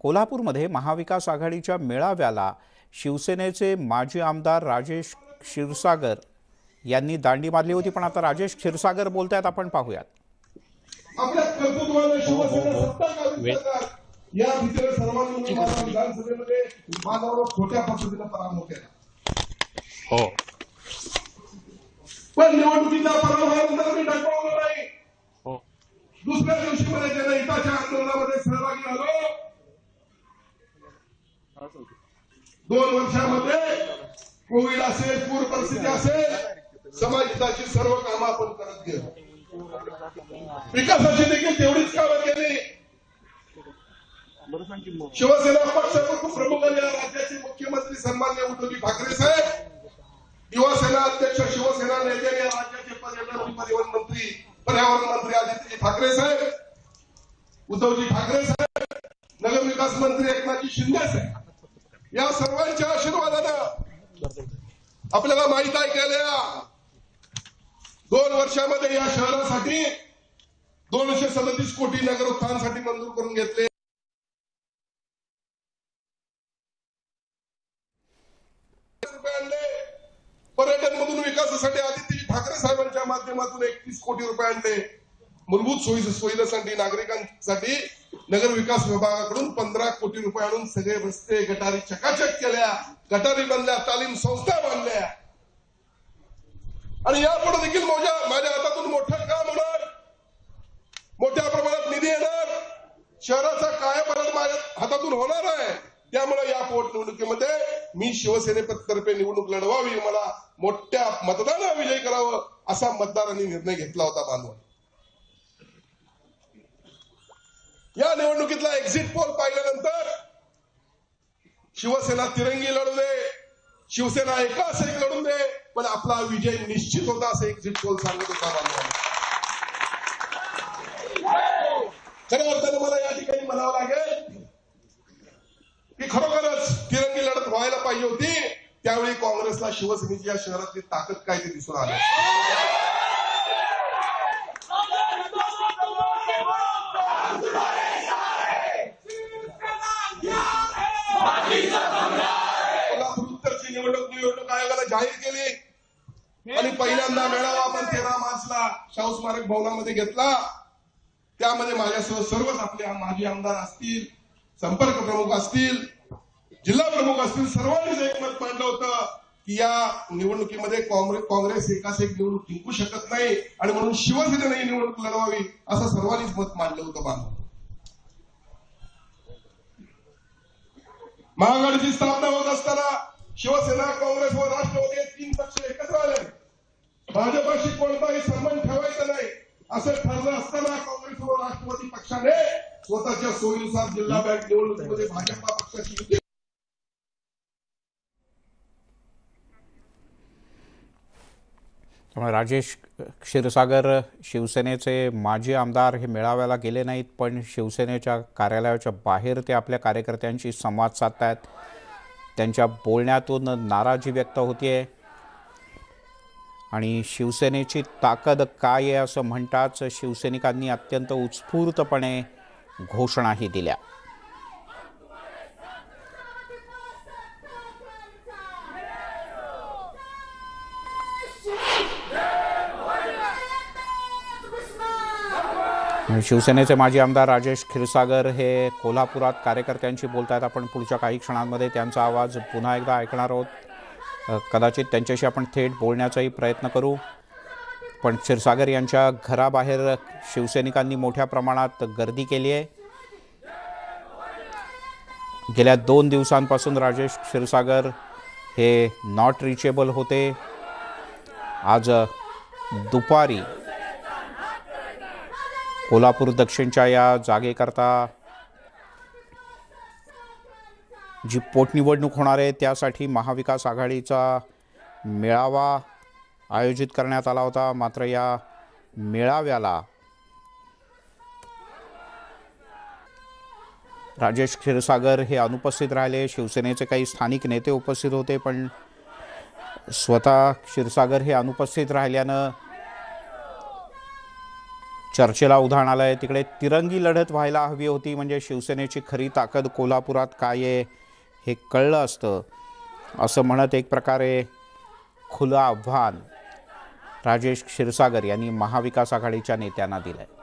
कोल्हापूरमध्ये महाविकास आघाडीच्या मेळाव्याला शिवसेनेचे माजी आमदार राजेश क्षीरसागर यांनी दांडी मारली होती। पण आता राजेश क्षीरसागर बोलतायत, आपण पाहूयात। आपल्या कर्तृत्वाने शिवसेना सत्ता काढून या भीतीने सर्वांनी विधानसभेमध्ये माझ्यावर खोट्या पद्धतीने पराभव केला। हो, पण निवडणुकीचा पराभवानंतर मी डगमगलो नाही। हो, दुसऱ्या दिवशी मला जनहिताच्या आंदोलनामध्ये सहभागी झालो। 2 वर्षामध्ये कोविड असेल, पूर परिस्थिती असेल, समाजहिताची सर्व कामं आपण करत गेलो। विकासाची देखील तेवढीच कामं केली। शिवसेना पक्ष प्रमुख आणि राज्याचे मुख्यमंत्री सन्माननीय उद्धव ठाकरे साहेब, युवा सेना अध्यक्ष, शिवसेना नेते आणि राज्याचे पर्यटन आणि पर्यावरण मंत्री आदित्य ठाकरे साहेब, उद्धवजी ठाकरे साहेब, नगरविकास मंत्री एकनाथजी शिंदे साहेब, या सर्वांच्या आशीर्वादानं आपल्याला माहित आहे गेल्या 2 वर्षामध्ये या शहरासाठी 237 कोटी नगर उत्थानासाठी मंजूर करून घेतले। पर्यटन मधून विकासासाठी आदित्य ठाकरे साहेबांच्या माध्यमातून 31 कोटी रुपये आणले। मूलभूत सोयीसाठी नागरिकांसाठी नगर विकास विभागाकडून 15 कोटी रुपये आणून सगळे रस्ते गटारी चकाचक केल्या, गटारी बांधल्या, तालीम संस्था बांधल्या आणि यापुढे देखील माझ्या हातातून मोठं काम होणार, मोठ्या प्रमाणात निधी येणार, शहराचा कायापालट माझ्या हातातून होणार आहे। त्यामुळे या पोटनिवडणुकीमध्ये मी शिवसेनेतर्फे निवडणूक लढवावी, मला मोठ्या मतदानाने विजयी करावं असा मतदारांनी निर्णय घेतला होता बांधव। या निवडणुकीतला एक्झिट पोल पाहिल्यानंतर शिवसेना तिरंगी लढू दे, शिवसेना एकास एक लढून दे, पण आपला विजय निश्चित होता असं एक्झिट पोल सांगत होता बांधव। खऱ्या अर्थाने मला या ठिकाणी म्हणावं लागेल की खरोखरच तिरंगी लढत व्हायला पाहिजे होती। त्यावेळी काँग्रेसला शिवसेनेची या शहरातली ताकद काय ते दिसून आलं। कोल्हापूर उत्तरची निवडणूक आयोगाला जाहीर केली आणि पहिल्यांदा मेळावा आपण 13 मार्चला शाहू स्मारक भवनामध्ये घेतला। त्यामध्ये माझ्यासह सर्वच आपले माजी आमदार असतील, संपर्क प्रमुख असतील, जिल्हा प्रमुख असतील, सर्वांनीच एक मत मांडलं होतं की या निवडणुकीमध्ये काँग्रेस एकाच एक निवडणूक जिंकू शकत नाही आणि म्हणून शिवसेनेने ही निवडणूक लढवावी असं सर्वांनीच मत मांडलं होतं बांधव। महाआघाडीची स्थापना होत असताना शिवसेना, काँग्रेस व राष्ट्रवादी 3 पक्ष एकत्र आले। भाजपाशी कोणताही संबंध ठेवायचा नाही असं ठरलं असताना काँग्रेस व राष्ट्रवादी पक्षाने स्वतःच्या सोयीनुसार जिल्हा बँक निवडणुकीमध्ये भाजपा पक्षाची युती। त्यामुळे राजेश क्षीरसागर शिवसेनेचे माजी आमदार हे मेळाव्याला गेले नाहीत, पण शिवसेनेच्या कार्यालयाच्या बाहेर ते आपल्या कार्यकर्त्यांशी संवाद साधतायत। त्यांच्या बोलण्यातून नाराजी व्यक्त होतीये आणि शिवसेनेची ताकद काय आहे असं म्हणताच शिवसैनिकांनी अत्यंत उत्स्फूर्तपणे घोषणाही दिल्या। शिवसेनेचे माजी आमदार राजेश क्षीरसागर हे कोल्हापुरात कार्यकर्त्यांशी बोलतायत। आपण पुढच्या काही क्षणांमध्ये त्यांचा आवाज पुन्हा एकदा ऐकणार आहोत। कदाचित त्यांच्याशी आपण थेट बोलण्याचाही प्रयत्न करू, पण क्षीरसागर यांच्या घराबाहेर शिवसैनिकांनी मोठ्या प्रमाणात गर्दी केली आहे। गेल्या 2 दिवसांपासून राजेश क्षीरसागर हे नॉट रिचेबल होते। आज दुपारी कोल्हापूर दक्षिणच्या या जागेकरता जी पोटनिवडणूक होणार आहे त्यासाठी महाविकास आघाडीचा मेळावा आयोजित करण्यात आला होता। मात्र या मेळाव्याला राजेश क्षीरसागर हे अनुपस्थित राहिले। शिवसेनेचे काही स्थानिक नेते उपस्थित होते, पण स्वतः क्षीरसागर हे अनुपस्थित राहिल्यानं चर्चेला उधाण आलं आहे. तिकडे तिरंगी लढत व्हायला हवी होती, म्हणजे शिवसेनेची खरी ताकद कोल्हापुरात काय आहे हे कळलं असतं, असं म्हणत एक प्रकारे खुलं आव्हान राजेश क्षीरसागर यांनी महाविकास आघाडीच्या नेत्यांना दिलं आहे.